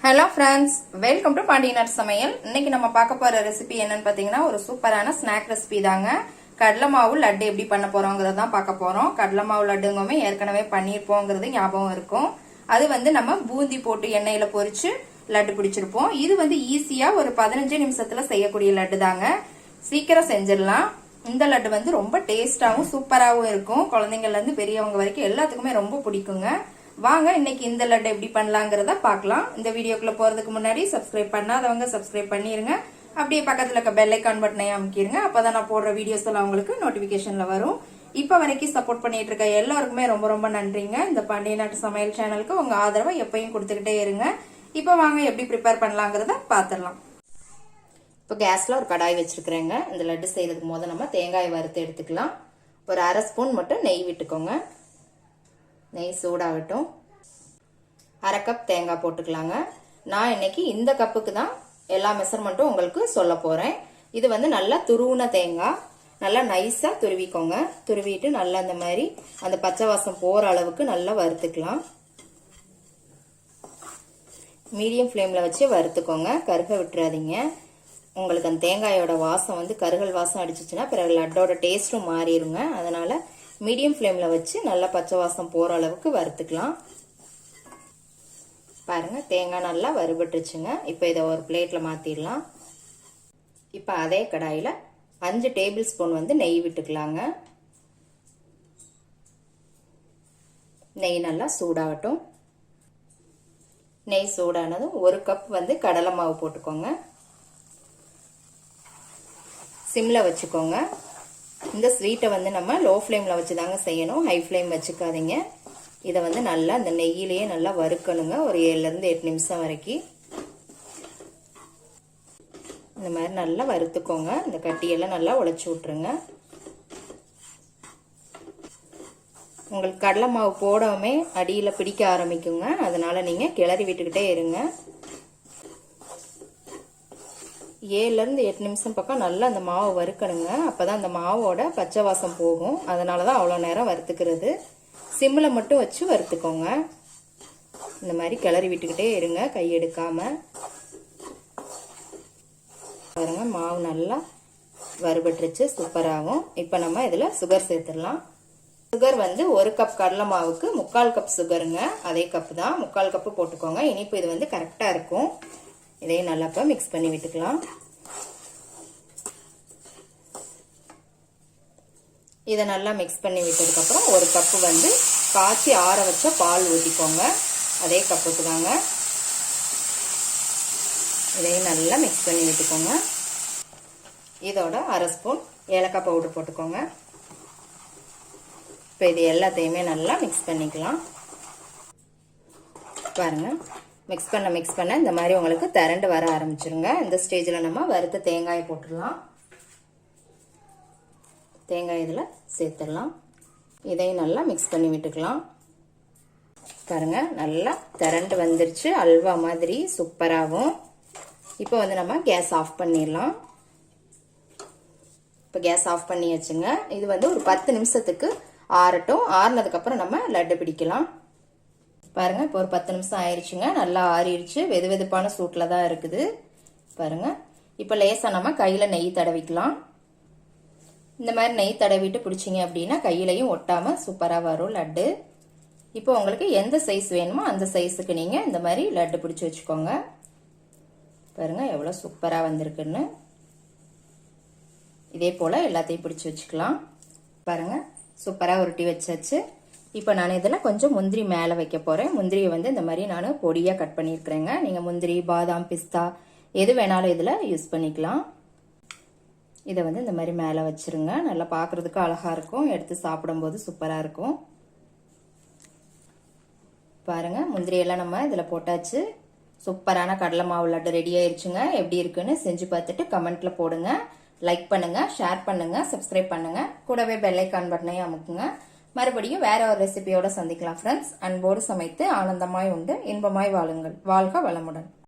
Hello friends, welcome to Pandiyanar சமையல். இன்னைக்கு நம்ம பார்க்க போற ரெசிபி என்னன்னு பாத்தீங்கன்னா ஒரு சூப்பரான ஸ்நாக் ரெசிபி தாங்க. கடலை மாவு லட்டு எப்படி பண்ண போறோங்கிறத தான் பார்க்க போறோம். கடலை மாவு லட்டுங்கமே ஏற்கனவே பண்ணியிருப்போங்கிறது ஞாபகம் இருக்கும். அது நம்ம பூந்தி போட்டு எண்ணெயில பொரிச்சு லட்டு பிடிச்சிருப்போம். இது ஈஸியா ஒரு 15 நிமிஷத்துல செய்யக்கூடிய லட்டு தாங்க. சீக்கிரம் செஞ்சிடலாம். இந்த லட்டு ரொம்ப டேஸ்டாவும் சூப்பராகவும் இருக்கும். குழந்தைங்கள்ல இருந்து பெரியவங்க வரைக்கும் எல்லாத்துக்குமே ரொம்ப பிடிக்குங்க. வாங்க இன்னைக்கு இந்த லட்டு எப்படி பண்ணலாங்கிறத பார்க்கலாம். இந்த வீடியோக்குள்ள போறதுக்கு முன்னாடி சப்ஸ்கிரைப் பண்ணாதவங்க சப்ஸ்கிரைப் பண்ணிருங்க. அப்படியே பக்கத்துல இருக்க பெல் ஐகான் பட்டனை அமுக்கிருங்க. அப்பதான் நான் போடுற வீடியோஸ் எல்லாம் உங்களுக்கு நோட்டிபிகேஷன்ல வரும். இப்ப வரைக்கும் சப்போர்ட் பண்ணிட்டு இருக்க எல்லாருக்குமே ரொம்ப ரொம்ப நன்றிங்க. இந்த பாண்டிய நாட்டு சமையல் சேனலுக்கு உங்க ஆதரவை எப்பயும் கொடுத்துக்கிட்டே இருங்க. இப்ப வாங்க எப்படி ப்ரிப்பேர் பண்ணலாங்கிறத பாத்திரலாம். இப்போ கேஸ்ல ஒரு கடாய் வச்சிருக்கிறேங்க. இந்த லட்டு செய்யறதுக்கு முதல்ல நம்ம தேங்காய் வறுத்து எடுத்துக்கலாம். ஒரு அரை ஸ்பூன் மட்டும் நெய் விட்டுக்கோங்க. நெய் சூடாகட்டும். அரை கப் தேங்காய் போட்டுக்கலாங்க. நான் இன்னைக்கு இந்த கப்புக்கு தான் எல்லா மெஷர்மெண்ட்டும் உங்களுக்கு சொல்ல போறேன். இது நல்லா துருவின தேங்காய், நல்லா நைஸா துருவிக்கோங்க. துருவிட்டு நல்லா இந்த மாதிரி அந்த பச்சை வாசம் போற அளவுக்கு நல்லா வறுத்துக்கலாம். மீடியம் ஃப்ளேம்ல வச்சு வறுத்துக்கோங்க, கருக விட்டுறாதீங்க. உங்களுக்கு அந்த தேங்காயோட வாசம் கருகல் வாசம் அடிச்சிச்சுன்னா பிறகு லட்டோட டேஸ்டும் மாறிடுங்க. அதனால மீடியம் ஃப்ளேம்ல வச்சு நல்லா பச்சை வாசம் போற அளவுக்கு வறுத்துக்கலாம். பாருங்க, தேங்காய் நல்லா வறுபட்டுருச்சுங்க. இப்போ இதை ஒரு பிளேட்ல மாத்திடலாம். இப்போ அதே கடாயில 5 டேபிள் ஸ்பூன் நெய் விட்டுக்கலாங்க. நெய் நல்லா சூடாகட்டும். நெய் சூடானதும் ஒரு கப் கடலை மாவு போட்டுக்கோங்க. சிம்ல வச்சுக்கோங்க. இந்த ஸ்வீட்டை நம்ம லோ ஃப்ளேம்ல வச்சுதாங்க செய்யணும், ஹை ஃப்ளேம் வச்சுக்காதீங்க. இதை நல்லா இந்த நெய்யிலேயே நல்லா வறுக்கணுங்க. ஒரு 7 இருந்து 8 நிமிஷம் வரைக்கும் இந்த மாதிரி நல்லா வறுத்துக்கோங்க. இந்த கட்டியெல்லாம் நல்லா உடைச்சு விட்டுருங்க. உங்களுக்கு கடலை மாவு போடவுமே அடியில பிடிக்க ஆரம்பிக்குங்க. அதனால நீங்க கிளறி விட்டுக்கிட்டே இருங்க. 7 இருந்து 8 நிமிஷம் பக்கம் நல்லா அந்த மாவு வறுக்கணுங்க. அப்பதான் அந்த மாவோட பச்சை வாசம் போகும். அதனாலதான் அவ்வளவு நேரம் வறுத்துக்கிறது. சிம்ல மட்டும் வச்சு வறுத்துக்கோங்க. இந்த மாதிரி கிளறி விட்டுக்கிட்டே இருங்க, கை எடுக்காம. பாருங்க, மாவு நல்லா வறுபட்டுருச்சு, சூப்பராகும். இப்ப நம்ம இதுல சுகர் சேர்த்துடலாம். சுகர் ஒரு கப் கடலை மாவுக்கு 3/4 கப் சுகருங்க. அதே கப் தான், 3/4 கப்பு போட்டுக்கோங்க. இனிப்பு இது கரெக்டா இருக்கும். இதையும் நல்லா மிக்ஸ் பண்ணி விட்டுக்கலாம். இதை நல்லா மிக்ஸ் பண்ணி விட்டதுக்கு அப்புறம் ஒரு கப்பு காய்ச்சி ஆற வச்ச பால் ஊற்றிக்கோங்க. அதே கப்புக்கு தாங்க. இதையும் நல்லா மிக்ஸ் பண்ணி விட்டுக்கோங்க. இதோட அரை ஸ்பூன் ஏலக்காய் பவுடர் போட்டுக்கோங்க. இப்போ இது எல்லாத்தையுமே நல்லா மிக்ஸ் பண்ணிக்கலாம். பாருங்க, மிக்ஸ் பண்ண இந்த மாதிரி உங்களுக்கு திரண்டு வர ஆரம்பிச்சிருங்க. இந்த ஸ்டேஜ்ல நம்ம வறுத்த தேங்காயை போட்டுடலாம். தேங்காய் இதுல சேர்த்துடலாம். இதையும் நல்லா மிக்ஸ் பண்ணி விட்டுக்கலாம். பாருங்க, நல்லா திரண்டு வந்துருச்சு, அல்வா மாதிரி சூப்பராகும். இப்போ நம்ம கேஸ் ஆஃப் பண்ணிடலாம். இப்போ கேஸ் ஆஃப் பண்ணி வச்சுங்க. இது ஒரு 10 நிமிஷத்துக்கு ஆறட்டும். ஆறுனதுக்கு அப்புறம் நம்ம லட்டு பிடிக்கலாம். பாருங்க, இப்போ ஒரு 10 நிமிஷம் ஆயிடுச்சுங்க. நல்லா ஆறிடுச்சு, வெது வெதுப்பான சூட்ல தான் இருக்குது. பாருங்க, இப்போ லேசா நம்ம கையில நெய் தடவிக்கலாம். இந்த மாதிரி நெய் தடவிட்டு பிடிச்சிங்க அப்படின்னா கையிலையும் ஒட்டாம சூப்பரா வரும் லட்டு. இப்போ உங்களுக்கு எந்த சைஸ் வேணுமோ அந்த சைஸுக்கு நீங்க இந்த மாதிரி லட்டு பிடிச்சி வச்சுக்கோங்க. பாருங்க எவ்வளவு சூப்பரா வந்திருக்குன்னு. இதே போல எல்லாத்தையும் பிடிச்சி வச்சுக்கலாம். பாருங்க, சூப்பரா உருட்டி வச்சாச்சு. இப்போ நான் இதில் கொஞ்சம் முந்திரி மேலே வைக்க போகிறேன். முந்திரியை இந்த மாதிரி நான் பொடியாக கட் பண்ணியிருக்கிறேங்க. நீங்கள் முந்திரி, பாதாம், பிஸ்தா எது வேணாலும் இதில் யூஸ் பண்ணிக்கலாம். இதை இந்த மாதிரி மேலே வச்சிருங்க. நல்லா பார்க்குறதுக்கு அழகாக இருக்கும், எடுத்து சாப்பிடும்போது சூப்பராக இருக்கும். பாருங்க, முந்திரியெல்லாம் நம்ம இதில் போட்டாச்சு. சூப்பரான கடலை மாவு லட்டு ரெடி ஆயிருச்சுங்க. எப்படி இருக்குன்னு செஞ்சு பார்த்துட்டு கமெண்ட்ல போடுங்க. லைக் பண்ணுங்க, ஷேர் பண்ணுங்க, சப்ஸ்கிரைப் பண்ணுங்க. கூடவே பெல் ஐகான் பட்டனையும் அமுக்குங்க. மறுபடியும் வேற ஒரு ரெசிபியோட சந்திக்கலாம் ஃப்ரெண்ட்ஸ். அன்போடு சமைத்து ஆனந்தமாய் உண்டு இன்பமாய் வாழுங்கள். வாழ்க வளமுடன்.